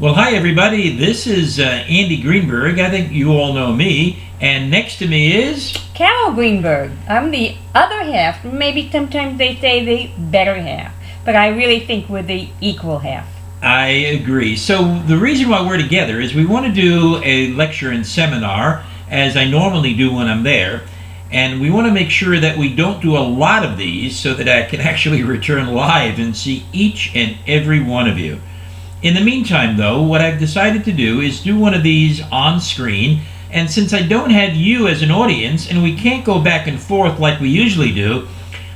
Well, hi everybody. This is Andy Greenberg. I think you all know me. And next to me is... Carole Greenberg. I'm the other half. Maybe sometimes they say the better half. But I really think we're the equal half. I agree. So the reason why we're together is we want to do a lecture and seminar, as I normally do when I'm there. And we want to make sure that we don't do a lot of these so that I can actually return live and see each and every one of you. In the meantime, though, what I've decided to do is do one of these on screen, and since I don't have you as an audience and we can't go back and forth like we usually do,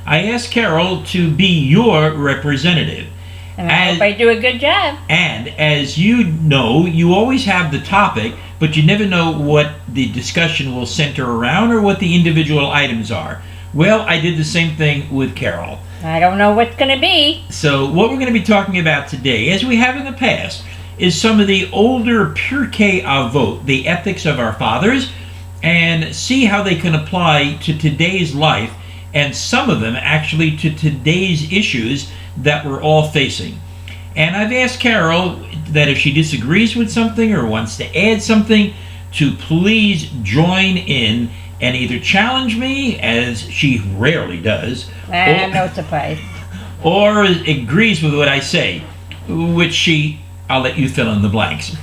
I asked Carole to be your representative. And I hope I do a good job. And as you know, you always have the topic, but you never know what the discussion will center around or what the individual items are. Well, I did the same thing with Carole. I don't know what's going to be. So what we're going to be talking about today, as we have in the past, is some of the older Pirke Avot, the ethics of our fathers, and see how they can apply to today's life, and some of them actually to today's issues that we're all facing. And I've asked Carole that if she disagrees with something or wants to add something, to please join in and either challenge me, as she rarely does, No surprise, or agrees with what I say, which I'll let you fill in the blanks.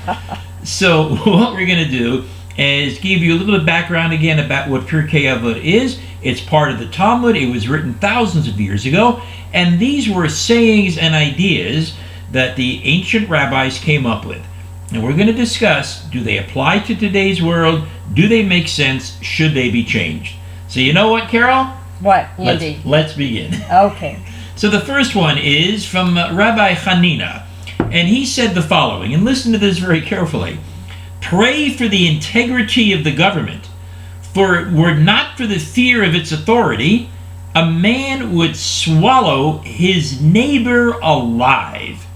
So what we're going to do is give you a little bit of background again about what Pirke Avot is. It's part of the Talmud. It was written thousands of years ago, and these were sayings and ideas that the ancient rabbis came up with. And we're going to discuss, do they apply to today's world? Do they make sense? Should they be changed? So you know what, Carole? What, Andy? Let's begin. Okay. So the first one is from Rabbi Hanina, and he said the following, and listen to this very carefully. Pray for the integrity of the government, for were not for the fear of its authority, a man would swallow his neighbor alive.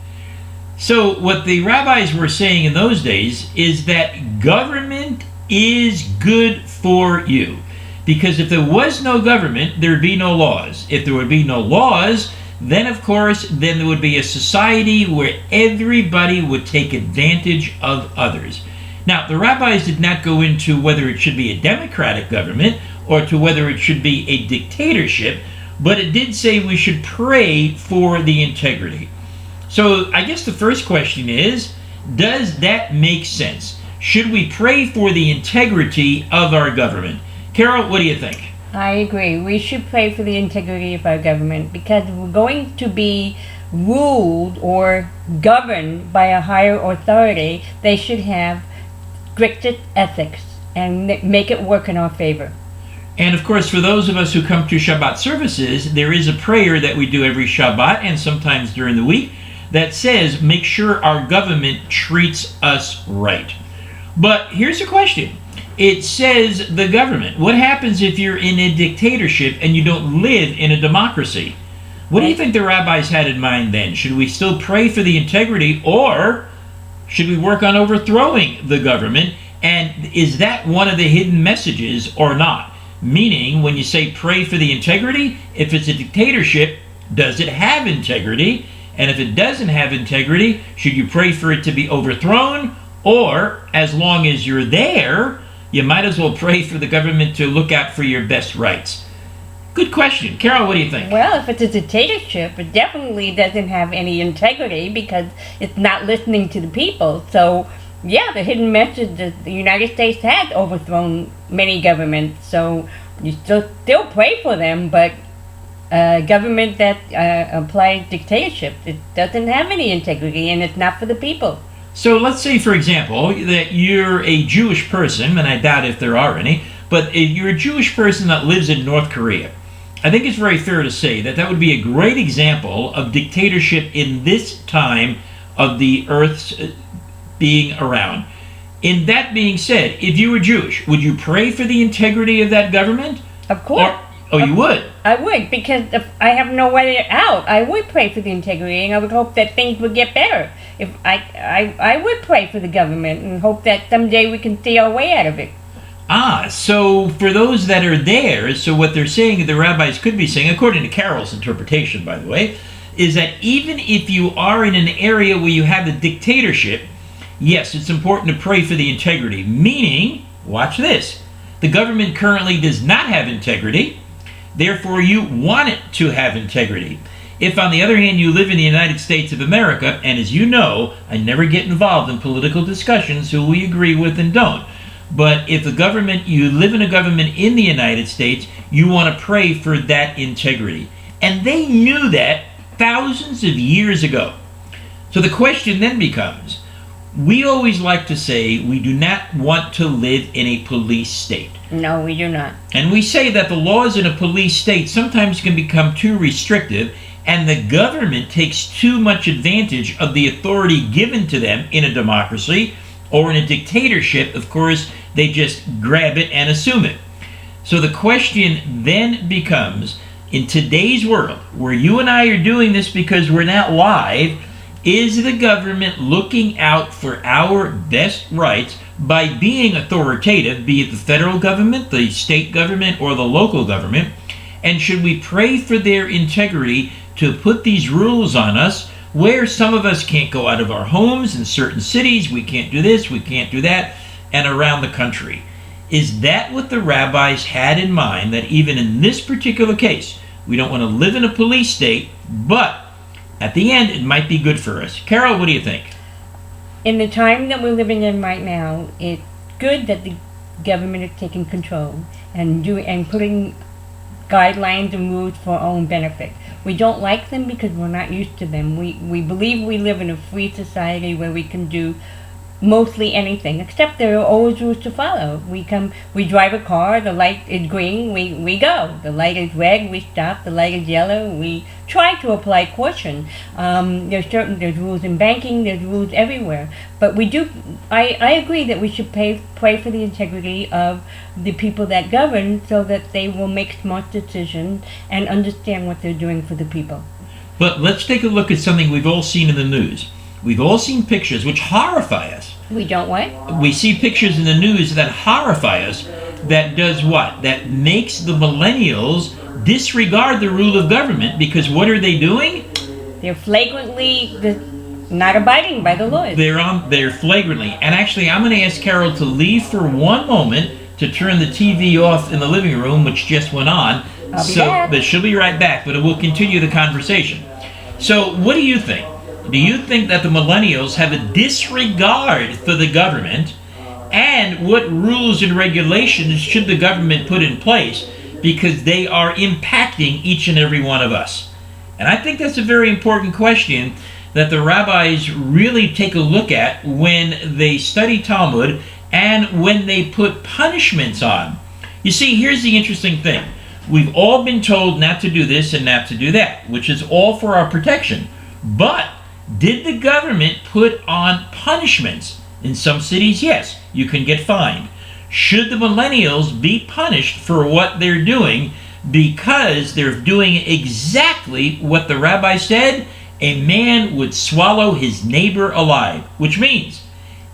So what the rabbis were saying in those days is that government is good for you. Because if there was no government, there would be no laws. If there would be no laws, then of course, then there would be a society where everybody would take advantage of others. Now, the rabbis did not go into whether it should be a democratic government or to whether it should be a dictatorship, but it did say we should pray for the integrity. So I guess the first question is, does that make sense? Should we pray for the integrity of our government? Carole, what do you think? I agree. We should pray for the integrity of our government because we're going to be ruled or governed by a higher authority. They should have strictest ethics and make it work in our favor. And of course, for those of us who come to Shabbat services, there is a prayer that we do every Shabbat and sometimes during the week that says, make sure our government treats us right. But here's a question. It says the government. What happens if you're in a dictatorship and you don't live in a democracy? What do you think the rabbis had in mind then? Should we still pray for the integrity, or should we work on overthrowing the government? And is that one of the hidden messages or not? Meaning, when you say pray for the integrity, if it's a dictatorship, does it have integrity? And if it doesn't have integrity, should you pray for it to be overthrown? Or, as long as you're there, you might as well pray for the government to look out for your best rights. Good question. Carole, what do you think? Well, if it's a dictatorship, it definitely doesn't have any integrity because it's not listening to the people. So, yeah, the hidden message that the United States has overthrown many governments. So you still pray for them, but government that applies dictatorship, it doesn't have any integrity and it's not for the people. So let's say, for example, that you're a Jewish person, and I doubt if there are any, but if you're a Jewish person that lives in North Korea. I think it's very fair to say that that would be a great example of dictatorship in this time of the Earth's being around. In that being said, if you were Jewish, would you pray for the integrity of that government? Of course. You would? I would, because if I have no way out, I would pray for the integrity, and I would hope that things would get better. If I would pray for the government and hope that someday we can see our way out of it. So for those that are there, so what they're saying, the rabbis could be saying, according to Carole's interpretation, by the way, is that even if you are in an area where you have a dictatorship, yes, it's important to pray for the integrity, meaning, watch this, the government currently does not have integrity, therefore you want it to have integrity. If, on the other hand, you live in the United States of America, and as you know, I never get involved in political discussions who we agree with and don't, but if you live in a government in the United States, you want to pray for that integrity. And they knew that thousands of years ago. So the question then becomes, we always like to say we do not want to live in a police state. No, we do not. And we say that the laws in a police state sometimes can become too restrictive, and the government takes too much advantage of the authority given to them in a democracy, or in a dictatorship. Of course, they just grab it and assume it. So the question then becomes, in today's world, where you and I are doing this because we're not live, is the government looking out for our best rights by being authoritative, be it the federal government, the state government, or the local government? And should we pray for their integrity to put these rules on us where some of us can't go out of our homes in certain cities, we can't do this, we can't do that, and around the country? Is that what the rabbis had in mind, that even in this particular case, we don't want to live in a police state, but at the end, it might be good for us? Carole, what do you think? In the time that we're living in right now, it's good that the government is taking control and putting guidelines and rules for our own benefit. We don't like them because we're not used to them. We believe we live in a free society where we can do mostly anything, except there are always rules to follow. We drive a car, the light is green, we go. The light is red, we stop. The light is yellow, we try to apply caution. There's rules in banking, there's rules everywhere. But I agree that we should pray for the integrity of the people that govern, so that they will make smart decisions and understand what they're doing for the people. But let's take a look at something we've all seen in the news. We've all seen pictures which horrify us. We don't what? We see pictures in the news that horrify us. That does what? That makes the millennials disregard the rule of government, because what are they doing? They're flagrantly not abiding by the laws. They're flagrantly. And actually, I'm going to ask Carole to leave for one moment to turn the TV off in the living room, which just went on. I'll be back. But she'll be right back, but we'll continue the conversation. So what do you think? Do you think that the millennials have a disregard for the government? And what rules and regulations should the government put in place, because they are impacting each and every one of us? And I think that's a very important question that the rabbis really take a look at when they study Talmud and when they put punishments on. You see, here's the interesting thing. We've all been told not to do this and not to do that, which is all for our protection. But did the government put on punishments? In some cities, yes, you can get fined. Should the millennials be punished for what they're doing because they're doing exactly what the rabbi said? A man would swallow his neighbor alive, which means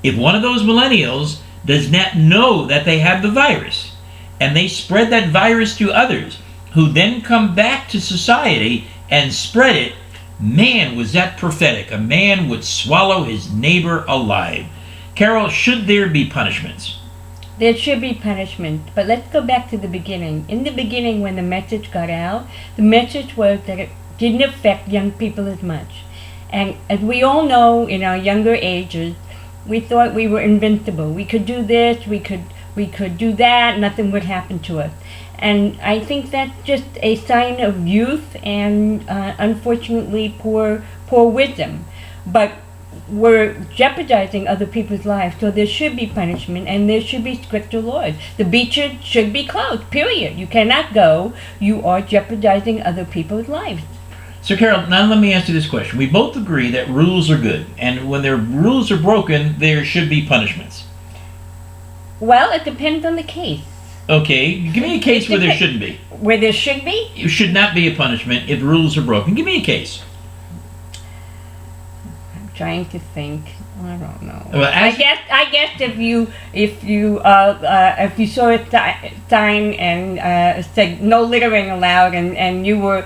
if one of those millennials does not know that they have the virus and they spread that virus to others who then come back to society and spread it, man, was that prophetic. A man would swallow his neighbor alive. Carole, should there be punishments? There should be punishment, but let's go back to the beginning. In the beginning, when the message got out, the message was that it didn't affect young people as much. And as we all know, in our younger ages, we thought we were invincible. We could do this, we could do that, nothing would happen to us. And I think that's just a sign of youth and unfortunately poor wisdom. But we're jeopardizing other people's lives, so there should be punishment and there should be stricter laws. The beaches should be closed, period. You cannot go. You are jeopardizing other people's lives. So Carole, now let me ask you this question. We both agree that rules are good, and when their rules are broken, there should be punishments. Well, it depends on the case. Okay, give me a case where there shouldn't be. Where there should be? It should not be a punishment if rules are broken. Give me a case. I'm trying to think. I don't know. Well, I guess if you saw a sign and said no littering allowed, and you were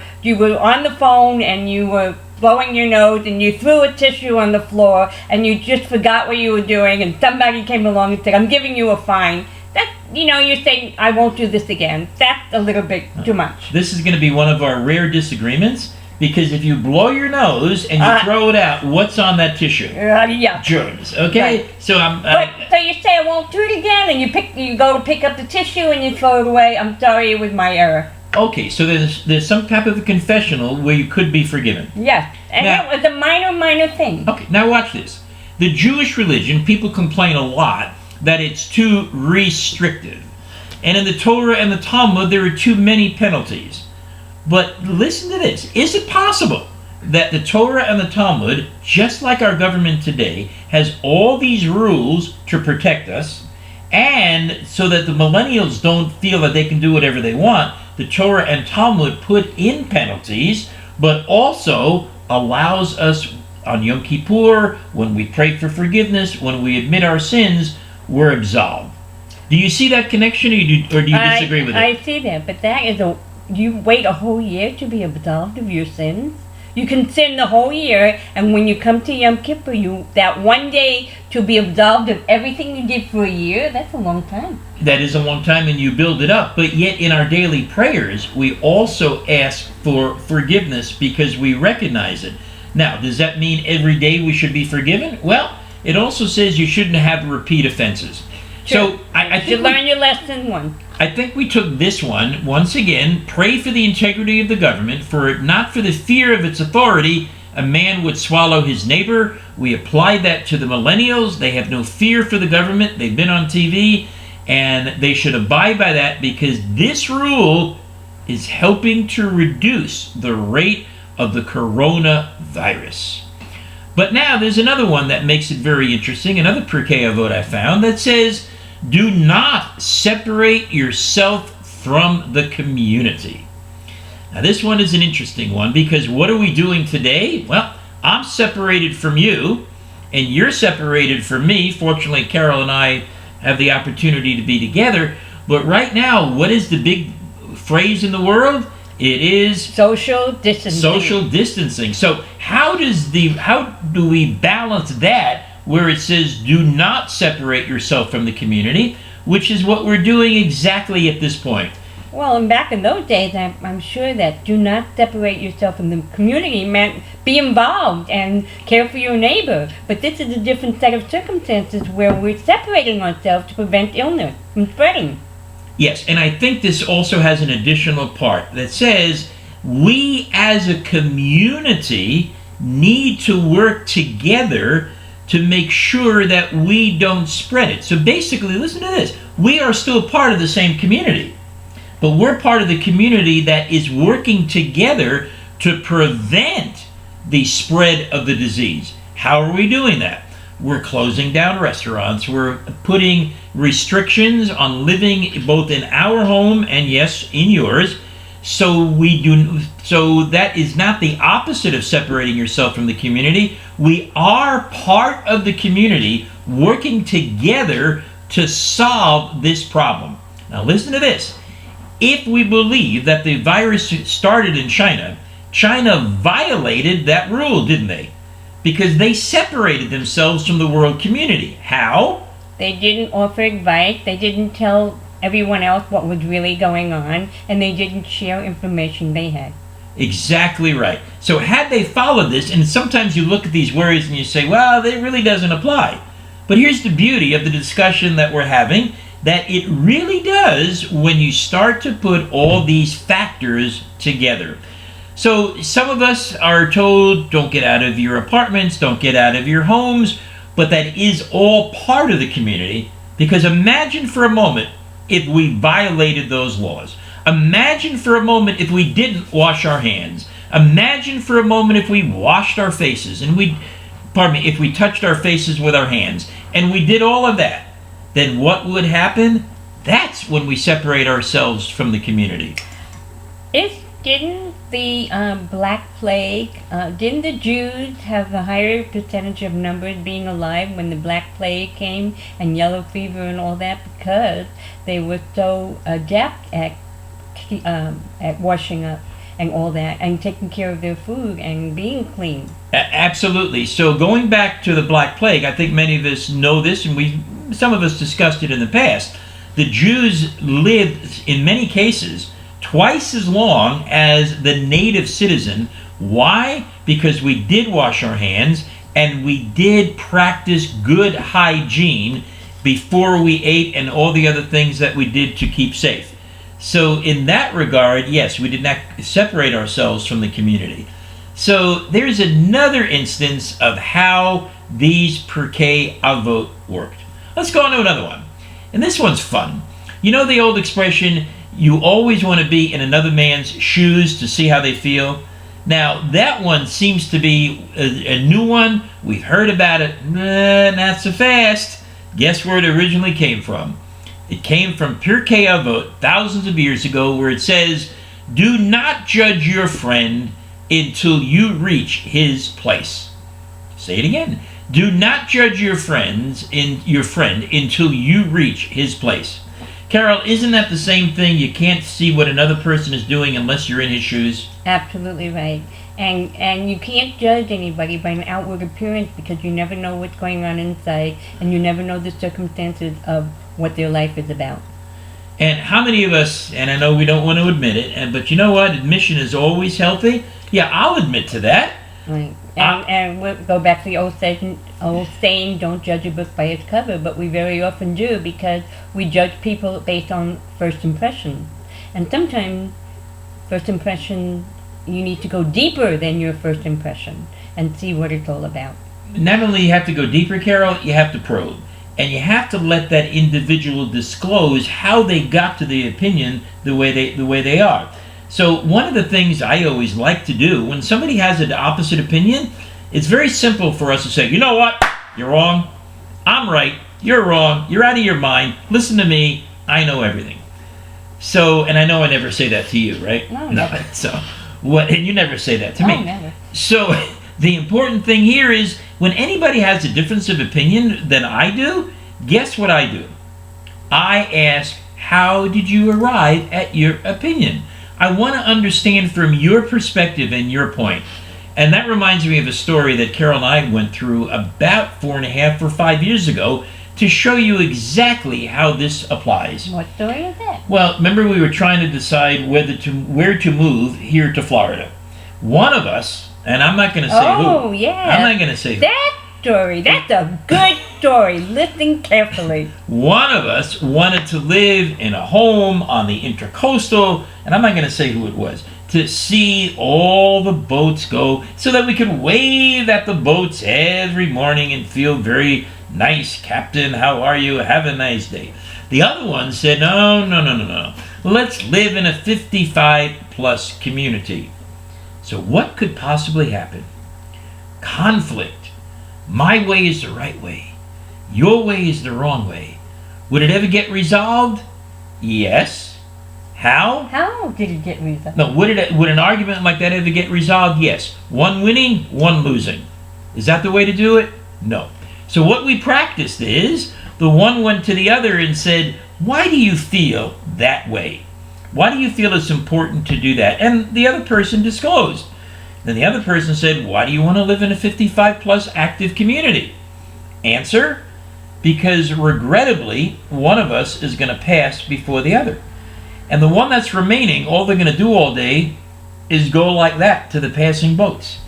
on the phone and you were blowing your nose and you threw a tissue on the floor and you just forgot what you were doing and somebody came along and said, I'm giving you a fine. That's, you're saying, I won't do this again. That's a little bit too much. This is going to be one of our rare disagreements, because if you blow your nose and you throw it out, what's on that tissue? Yeah. Germs, okay? Right. So so you say I won't do it again, and you go to pick up the tissue and you throw it away. I'm sorry, it was my error. Okay, so there's some type of a confessional where you could be forgiven. Yes, and now, it was a minor thing. Okay, now watch this. The Jewish religion, people complain a lot that it's too restrictive. And in the Torah and the Talmud, there are too many penalties. But listen to this. Is it possible that the Torah and the Talmud, just like our government today, has all these rules to protect us, and so that the millennials don't feel that they can do whatever they want, the Torah and Talmud put in penalties, but also allows us on Yom Kippur, when we pray for forgiveness, when we admit our sins, we're absolved. Do you see that connection, or do you disagree with it? I see that, but that is you wait a whole year to be absolved of your sins? You can sin the whole year, and when you come to Yom Kippur, that one day to be absolved of everything you did for a year, that's a long time. That is a long time, and you build it up. But yet in our daily prayers, we also ask for forgiveness because we recognize it. Now, does that mean every day we should be forgiven? Well, it also says you shouldn't have repeat offenses. Sure. So I think you learn your lesson once. I think we took this one, once again, pray for the integrity of the government, for not for the fear of its authority, a man would swallow his neighbor. We applied that to the millennials. They have no fear for the government. They've been on TV, and they should abide by that, because this rule is helping to reduce the rate of the coronavirus. But now there's another one that makes it very interesting, another Pirke Avot I found, that says, do not separate yourself from the community. Now this one is an interesting one, because what are we doing today? Well, I'm separated from you, and you're separated from me. Fortunately, Carole and I have the opportunity to be together. But right now, what is the big phrase in the world? It is social distancing. Social distancing. So how do we balance that, where it says do not separate yourself from the community, which is what we're doing exactly at this point? Well, and back in those days, I'm sure that do not separate yourself from the community meant be involved and care for your neighbor. But this is a different set of circumstances where we're separating ourselves to prevent illness from spreading. Yes, and I think this also has an additional part that says we as a community need to work together to make sure that we don't spread it. So basically, listen to this. We are still part of the same community, but we're part of the community that is working together to prevent the spread of the disease. How are we doing that? We're closing down restaurants. We're putting restrictions on living both in our home and, yes, in yours. So that is not the opposite of separating yourself from the community. We are part of the community working together to solve this problem. Now listen to this. If we believe that the virus started in China, China violated that rule, didn't they? Because they separated themselves from the world community. How? They didn't offer advice. They didn't tell everyone else what was really going on, and they didn't share information they had. Exactly right. So had they followed this, and sometimes you look at these words and you say, well, it really doesn't apply. But here's the beauty of the discussion that we're having, that it really does when you start to put all these factors together. So some of us are told, don't get out of your apartments, don't get out of your homes, but that is all part of the community, because imagine for a moment if we violated those laws. Imagine for a moment if we didn't wash our hands. Imagine for a moment if we washed our faces and if we touched our faces with our hands and we did all of that, then what would happen? That's when we separate ourselves from the community. Didn't the Black Plague, didn't the Jews have a higher percentage of numbers being alive when the Black Plague came and yellow fever and all that, because they were so adept at washing up and all that, and taking care of their food and being clean. Absolutely. So going back to the Black Plague, I think many of us know this, and some of us discussed it in the past. The Jews lived, in many cases, twice as long as the native citizen. Why? Because we did wash our hands, and we did practice good hygiene before we ate and all the other things that we did to keep safe. So in that regard, yes, we did not separate ourselves from the community. So there's another instance of how these Pirke Avot worked. Let's go on to another one. And this one's fun. You know the old expression, you always want to be in another man's shoes to see how they feel? Now, that one seems to be a new one. We've heard about it, not so fast. Guess where it originally came from? It came from Pirke Avot thousands of years ago, where it says, do not judge your friend until you reach his place. Say it again. Do not judge your friend until you reach his place. Carole, isn't that the same thing? You can't see what another person is doing unless you're in his shoes. Absolutely right. And you can't judge anybody by an outward appearance, because you never know what's going on inside, and you never know the circumstances of what their life is about. And how many of us, and I know we don't want to admit it, but you know what? Admission is always healthy. Yeah, I'll admit to that. Right. And we'll go back to the old saying, don't judge a book by its cover, but we very often do, because we judge people based on first impression. And sometimes first impression, you need to go deeper than your first impression and see what it's all about. Not only you have to go deeper, Carole, you have to probe. And you have to let that individual disclose how they got to the opinion the way they are. So one of the things I always like to do when somebody has an opposite opinion, it's very simple for us to say, you know what? You're wrong. I'm right. You're wrong. You're out of your mind. Listen to me. I know everything. So, and I know I never say that to you, right? No, never. So, what? And you never say that to me. Never. So, the important thing here is when anybody has a difference of opinion than I do, guess what I do? I ask, how did you arrive at your opinion? I want to understand from your perspective and your point. And that reminds me of a story that Carole and I went through about 4.5 or 5 years ago to show you exactly how this applies. What story is that? Well, remember we were trying to decide where to move here to Florida. One of us, and I'm not going to say who. Oh, yeah. I'm not going to say who. That story. That's a good story. Listen carefully. One of us wanted to live in a home on the Intercoastal, and I'm not going to say who it was, to see all the boats go so that we could wave at the boats every morning and feel very nice. Captain, how are you? Have a nice day. The other one said, no. Let's live in a 55-plus community. So what could possibly happen? Conflict. My way is the right way. Your way is the wrong way. Would it ever get resolved? Yes. How? How did it get resolved? No, would an argument like that ever get resolved? Yes. One winning, one losing. Is that the way to do it? No. So what we practiced is, the one went to the other and said, why do you feel that way? Why do you feel it's important to do that? And the other person disclosed. Then the other person said, why do you want to live in a 55-plus active community? Answer, because regrettably, one of us is going to pass before the other. And the one that's remaining, all they're going to do all day is go like that to the passing boats.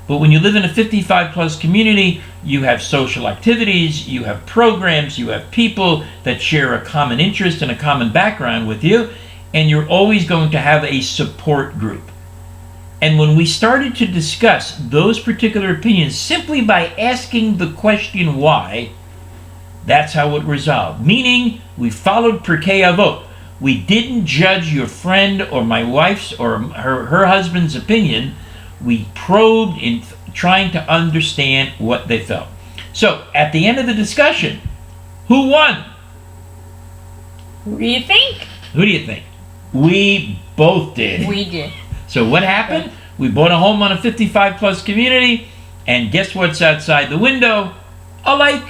But when you live in a 55-plus community, you have social activities, you have programs, you have people that share a common interest and a common background with you, and you're always going to have a support group. And when we started to discuss those particular opinions simply by asking the question why, that's how it resolved. Meaning, we followed Pirke Avot. We didn't judge your friend or my wife's or her husband's opinion. We probed in trying to understand what they felt. So, at the end of the discussion, who won? Who do you think? Who do you think? We both did. We did. So what happened? We bought a home on a 55-plus community, and guess what's outside the window? A lake.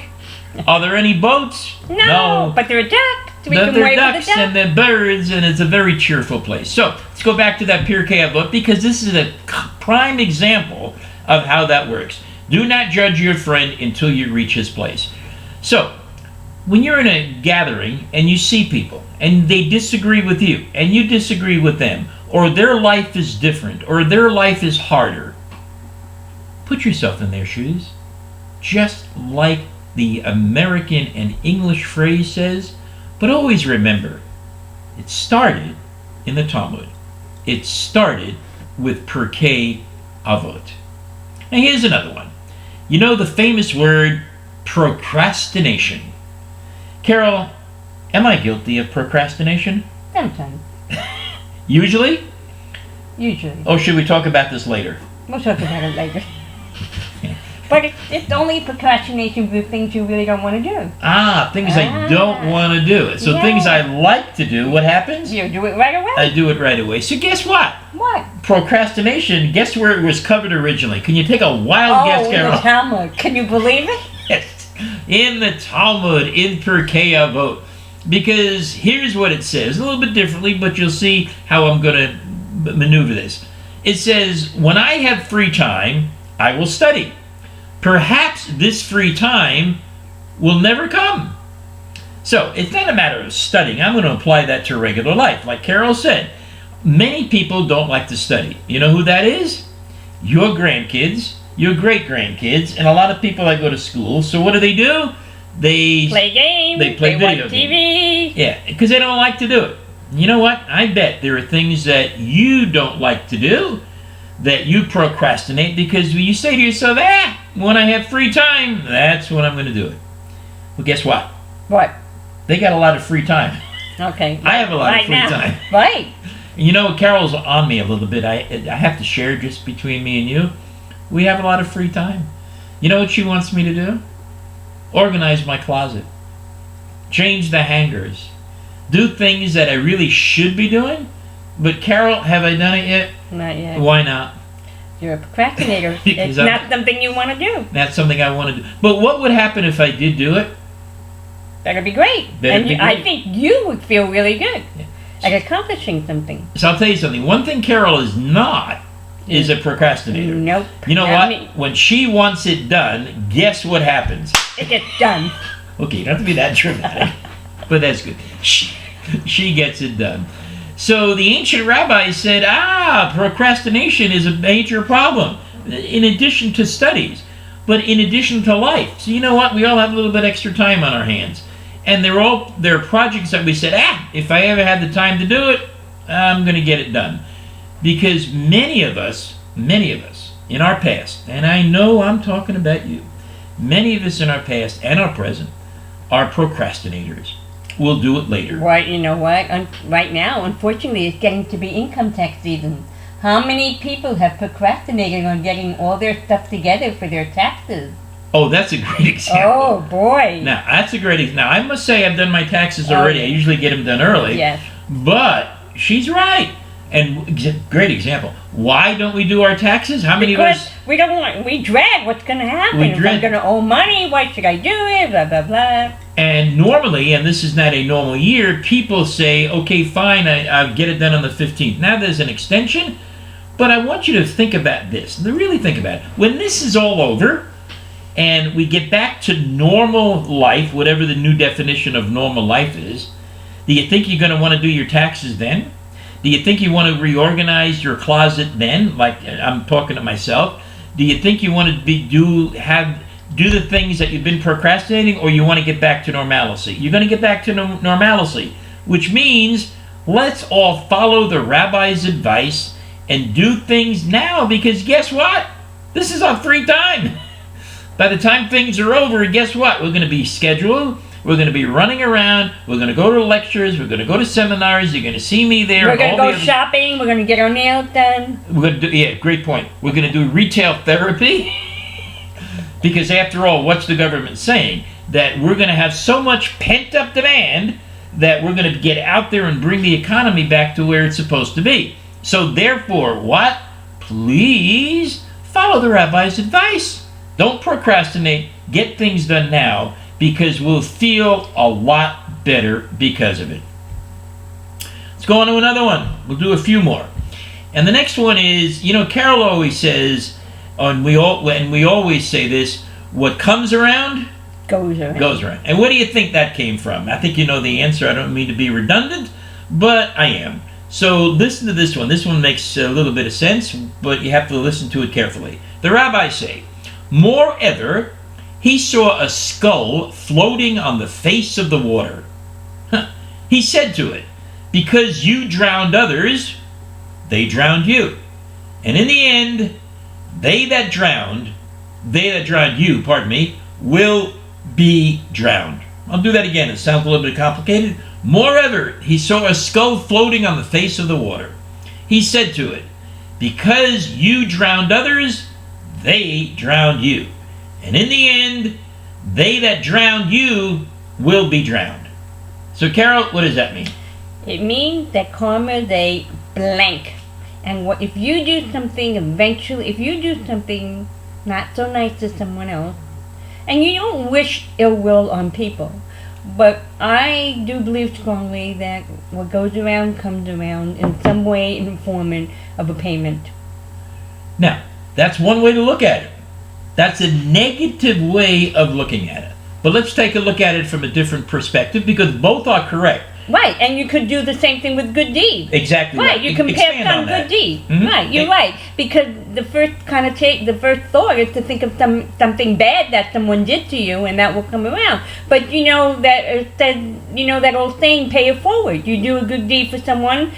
Are there any boats? No, but there are ducks. So we can They're wave ducks the duck. and they're birds, and it's a very cheerful place. So let's go back to that Pirke Avot, because this is a prime example of how that works. Do not judge your friend until you reach his place. So when you're in a gathering and you see people and they disagree with you and you disagree with them, or their life is different, or their life is harder, put yourself in their shoes. Just like the American and English phrase says, but always remember, it started in the Talmud. It started with Pirke Avot. Now here's another one. You know the famous word procrastination. Carole, am I guilty of procrastination? Sometimes. Usually? Usually. Or should we talk about this later? We'll talk about it later. But it's only procrastination for things you really don't want to do. Things I don't want to do. So Yeah. things I like to do, what happens? You do it right away. I do it right away. So guess what? What? Procrastination, guess where it was covered originally? Can you take a wild guess, In Carole? the Talmud. Can you believe it? Yes. In the Talmud, in Pirke Avot. Because here's what it says, a little bit differently, but you'll see how I'm going to maneuver this. It says, when I have free time, I will study. Perhaps this free time will never come. So it's not a matter of studying. I'm going to apply that to regular life. Like Carole said, many people don't like to study. You know who that is? Your grandkids, your great-grandkids, and a lot of people that go to school. So what do? They play games. They play video watch games. TV. Yeah, because they don't like to do it. You know what? I bet there are things that you don't like to do that you procrastinate because you say to yourself, when I have free time, that's when I'm going to do it. Well, guess what? What? They got a lot of free time. Okay. I have a lot of free now. time. Right. You know, Carole's on me a little bit. I have to share just between me and you. We have a lot of free time. You know what she wants me to do? Organize my closet. Change the hangers. Do things that I really should be doing. But Carole, have I done it yet? Not yet. Why not? You're a procrastinator. Because It's not something you want to do. That's something I want to do. But what would happen if I did do it? That'd be great. I think you would feel really good at accomplishing something. So I'll tell you something. One thing Carole is not is a procrastinator. Nope. You know Not what? me. When she wants it done, guess what happens? It gets done. Okay, you don't have to be that dramatic. But that's good. She gets it done. So the ancient rabbis said, procrastination is a major problem, in addition to studies, but in addition to life. So you know what? We all have a little bit extra time on our hands. And there are projects that we said, if I ever have the time to do it, I'm going to get it done. Because many of us in our past, and I know I'm talking about you, many of us in our past and our present are procrastinators. We'll do it later. Right, you know what? Right now, unfortunately, it's getting to be income tax season. How many people have procrastinated on getting all their stuff together for their taxes? Oh, that's a great example. Oh, boy. Now, that's a great example. Now, I must say I've done my taxes already. I usually get them done early. Yes. But she's right. And great example. Why don't we do our taxes? How many of us? We dread what's going to happen. We If dread- I'm going to owe money, why should I do it? Blah, blah, blah. And normally, and this is not a normal year, people say, okay, fine, I'll get it done on the 15th. Now there's an extension, but I want you to think about this. Really think about it. When this is all over, and we get back to normal life, whatever the new definition of normal life is, do you think you're going to want to do your taxes then? Do you think you want to reorganize your closet then? Like I'm talking to myself. Do you think you want to do the things that you've been procrastinating, or you want to get back to normalcy? You're going to get back to normalcy, which means let's all follow the rabbi's advice and do things now, because guess what? This is our free time. By the time things are over, guess what? We're going to be scheduled. We're going to be running around. We're going to go to lectures. We're going to go to seminars. You're going to see me there. We're going to go shopping. We're going to get our nails done. We're going to do, great point. We're going to do retail therapy. Because after all, what's the government saying? That we're going to have so much pent-up demand that we're going to get out there and bring the economy back to where it's supposed to be. So therefore, what? Please follow the rabbi's advice. Don't procrastinate. Get things done now, because we'll feel a lot better because of it. Let's go on to another one. We'll do a few more. And the next one is, Carole always says, and we always say this, what comes around Goes around. goes around. And where do you think that came from? I think you know the answer. I don't mean to be redundant, but I am. So listen to this one. This one makes a little bit of sense, but you have to listen to it carefully. The rabbis say, moreover, he saw a skull floating on the face of the water. He said to it, because you drowned others, they drowned you. And in the end, they that drowned you, will be drowned. I'll do that again. It sounds a little bit complicated. Moreover, he saw a skull floating on the face of the water. He said to it, because you drowned others, they drowned you. And in the end, they that drowned you will be drowned. So, Carole, what does that mean? It means that karma is a blank. And if you do something not so nice to someone else, and you don't wish ill will on people, but I do believe strongly that what goes around comes around in some way in the form of a payment. Now, that's one way to look at it. That's a negative way of looking at it. But let's take a look at it from a different perspective, because both are correct. Right, and you could do the same thing with good deeds. Exactly right. You can pass on good deeds. Mm-hmm. Right, you're right. Because the first thought is to think of something bad that someone did to you, and that will come around. But that old saying, pay it forward. You do a good deed for someone,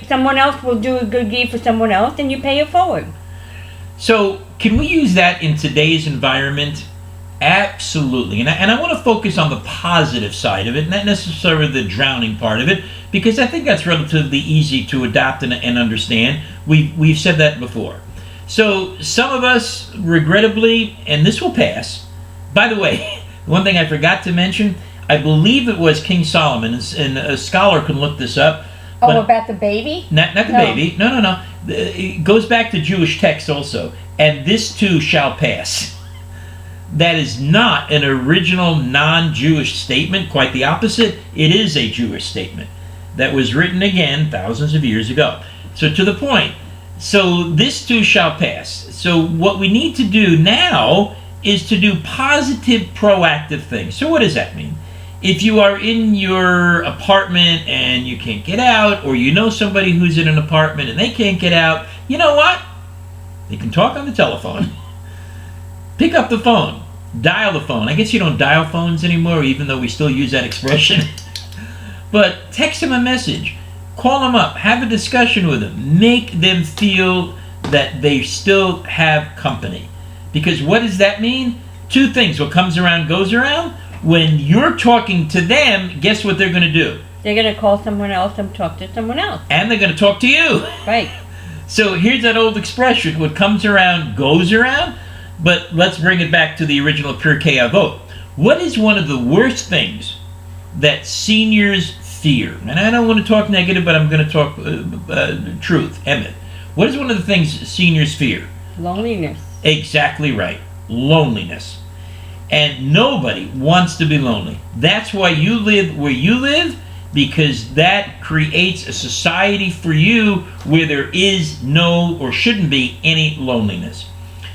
someone else will do a good deed for someone else, and you pay it forward. So, can we use that in today's environment? Absolutely. And I want to focus on the positive side of it, not necessarily the drowning part of it, because I think that's relatively easy to adopt and understand. We've said that before. So some of us, regrettably, and this will pass. By the way, one thing I forgot to mention, I believe it was King Solomon, and a scholar can look this up. Oh, about the baby? Not the baby. No. It goes back to Jewish text also. And this too shall pass. That is not an original non-Jewish statement. Quite the opposite. It is a Jewish statement that was written again thousands of years ago. So to the point. So this too shall pass. So what we need to do now is to do positive, proactive things. So what does that mean? If you are in your apartment and you can't get out, or you know somebody who's in an apartment and they can't get out, you know what? They can talk on the telephone. Pick up the phone. Dial the phone. I guess you don't dial phones anymore, even though we still use that expression. But text them a message. Call them up. Have a discussion with them. Make them feel that they still have company. Because what does that mean? Two things. What comes around goes around. When you're talking to them, guess what they're going to do? They're going to call someone else and talk to someone else. And they're going to talk to you. Right. So here's that old expression. What comes around goes around. But let's bring it back to the original Pirke Avot. What is one of the worst things that seniors fear? And I don't want to talk negative, but I'm going to talk truth, emet. What is one of the things seniors fear? Loneliness. Exactly right. Loneliness. And nobody wants to be lonely. That's why you live where you live, because that creates a society for you where there is no, or shouldn't be, any loneliness.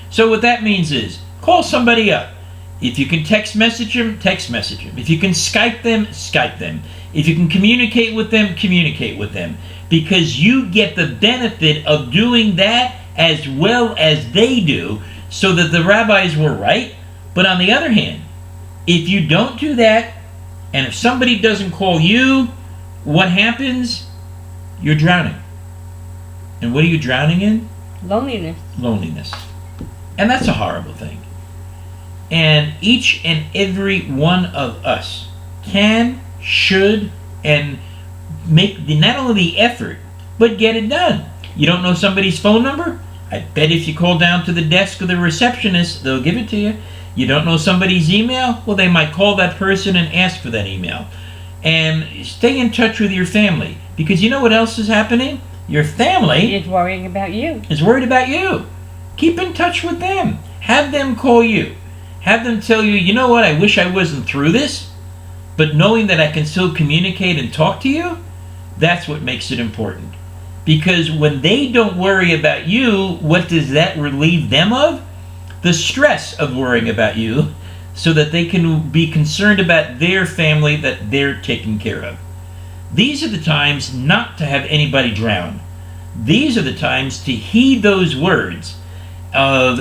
So what that means is, call somebody up. If you can text message them, text message them. If you can Skype them, Skype them. If you can communicate with them, communicate with them. Because you get the benefit of doing that as well as they do, so that the rabbis were right. But on the other hand, if you don't do that, and if somebody doesn't call you, what happens? You're drowning. And what are you drowning in? Loneliness. Loneliness. And that's a horrible thing. And each and every one of us can, should, and make not only the effort, but get it done. You don't know somebody's phone number? I bet if you call down to the desk of the receptionist, they'll give it to you. You don't know somebody's email? Well, they might call that person and ask for that email. And stay in touch with your family. Because you know what else is happening? Your family is worrying about you. Is worried about you. Keep in touch with them. Have them call you. Have them tell you, you know what, I wish I wasn't through this, but knowing that I can still communicate and talk to you, that's what makes it important. Because when they don't worry about you, what does that relieve them of? The stress of worrying about you, so that they can be concerned about their family that they're taking care of. These are the times not to have anybody drown. These are the times to heed those words of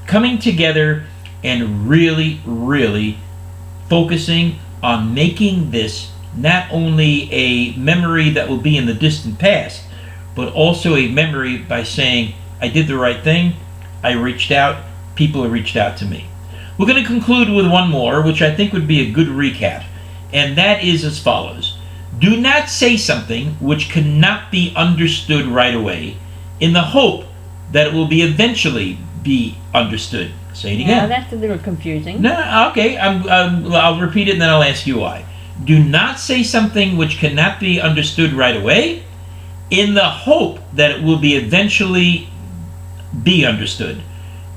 coming together and really, really focusing on making this not only a memory that will be in the distant past, but also a memory by saying, I did the right thing, I reached out, people have reached out to me. We're going to conclude with one more, which I think would be a good recap, and that is as follows. Do not say something which cannot be understood right away in the hope that it will be eventually be understood. Say it again. Now that's a little confusing. No, okay, I'll repeat it and then I'll ask you why. Do not say something which cannot be understood right away in the hope that it will be eventually be understood.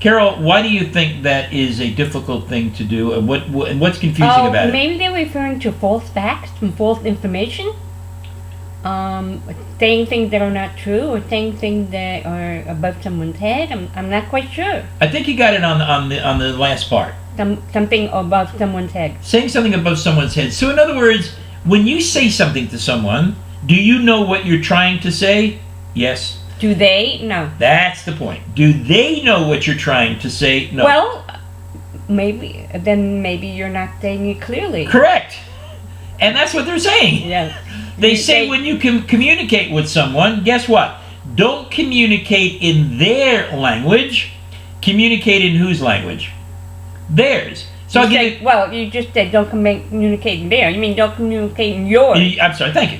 Carole, why do you think that is a difficult thing to do, and what's confusing about it? Maybe they're referring to false facts and false information. Saying things that are not true, or saying things that are above someone's head. I'm not quite sure. I think you got it on the last part. Something above someone's head. Saying something above someone's head. So in other words, when you say something to someone, do you know what you're trying to say? Yes. Do they? No. That's the point. Do they know what you're trying to say? No. Well, maybe you're not saying it clearly. Correct. And that's what they're saying. Yes. They say when you can communicate with someone, guess what? Don't communicate in their language. Communicate in whose language? Theirs. So you just said don't communicate in there. You mean don't communicate in yours. I'm sorry, thank you.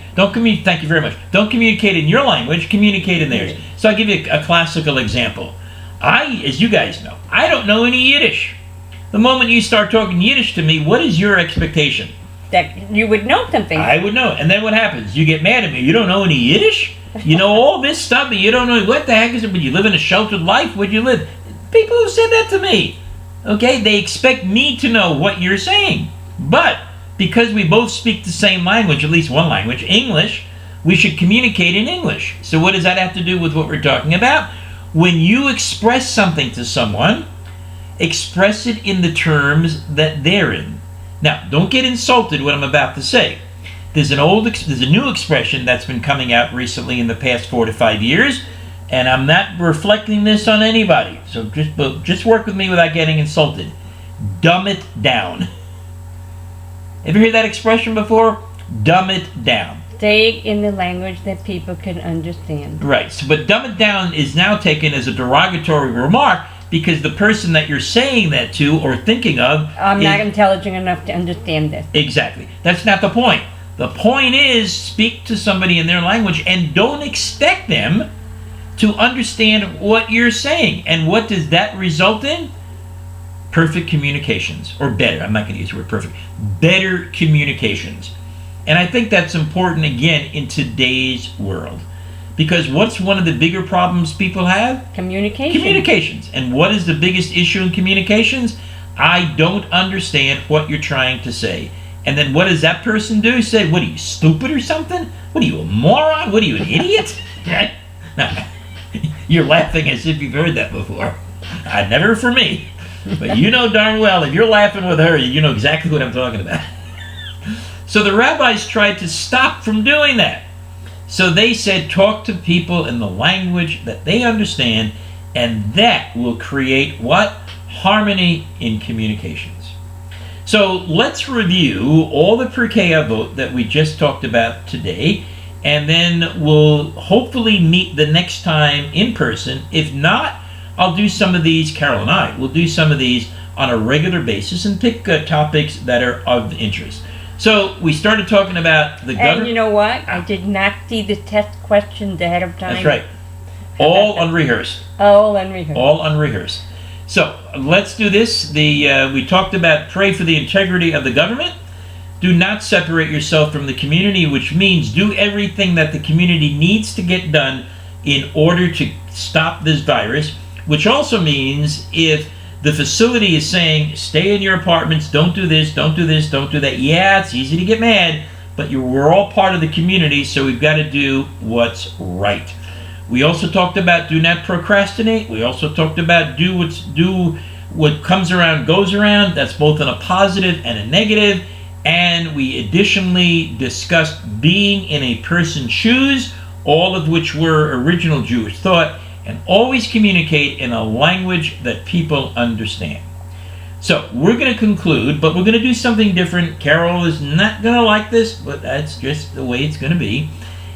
Thank you very much. Don't communicate in your language, communicate in theirs. So I'll give you a classical example. As you guys know, I don't know any Yiddish. The moment you start talking Yiddish to me, what is your expectation? That you would know something. I would know. And then what happens? You get mad at me. You don't know any Yiddish? You know all this stuff, but you don't know what the heck is it? Would you live in a sheltered life? Would you live? People have said that to me. Okay, they expect me to know what you're saying. But because we both speak the same language, at least one language, English, we should communicate in English. So what does that have to do with what we're talking about? When you express something to someone, express it in the terms that they're in. Now, don't get insulted what I'm about to say. There's a new expression that's been coming out recently in the past 4 to 5 years, and I'm not reflecting this on anybody, so just work with me without getting insulted. Dumb it down. Ever heard that expression before? Dumb it down. Say it in the language that people can understand. Right, but dumb it down is now taken as a derogatory remark because the person that you're saying that to or thinking of I'm not intelligent enough to understand this. Exactly. That's not the point. The point is speak to somebody in their language and don't expect them to understand what you're saying. And what does that result in? Perfect communications. Or better. I'm not going to use the word perfect. Better communications. And I think that's important, again, in today's world. Because what's one of the bigger problems people have? Communication. Communications. And what is the biggest issue in communications? I don't understand what you're trying to say. And then what does that person do? Say, what are you, stupid or something? What are you, a moron? What are you, an idiot? Now, you're laughing as if you've heard that before. Never for me. But you know darn well, if you're laughing with her, you know exactly what I'm talking about. So the rabbis tried to stop from doing that. So they said, talk to people in the language that they understand, and that will create what? Harmony in communications. So let's review all the Pirke Avot that we just talked about today, and then we'll hopefully meet the next time in person. If not, I'll do some of these, Carole and I will do some of these on a regular basis and pick topics that are of interest. So we started talking about the government. And you know what? I did not see the test questions ahead of time. That's right. All unrehearsed. All unrehearsed. All unrehearsed. So let's do this. We talked about pray for the integrity of the government. Do not separate yourself from the community, which means do everything that the community needs to get done in order to stop this virus, which also means if The facility is saying, stay in your apartments, don't do this, don't do this, don't do that. Yeah, it's easy to get mad, but we're all part of the community, so we've got to do what's right. We also talked about do not procrastinate. We also talked about do what comes around goes around. That's both in a positive and a negative. And we additionally discussed being in a person's shoes, all of which were original Jewish thought, and always communicate in a language that people understand. So we're going to conclude, but we're going to do something different. Carole is not going to like this, but that's just the way it's going to be.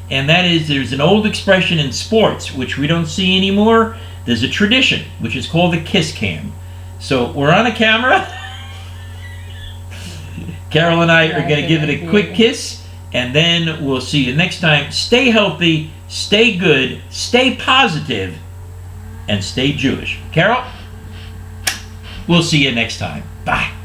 And that is, there's an old expression in sports, which we don't see anymore. There's a tradition, which is called the kiss cam. So we're on a camera. Carole and I are going to give it a quick kiss, and then we'll see you next time. Stay healthy, stay good, stay positive, and stay Jewish. Carole, we'll see you next time. Bye.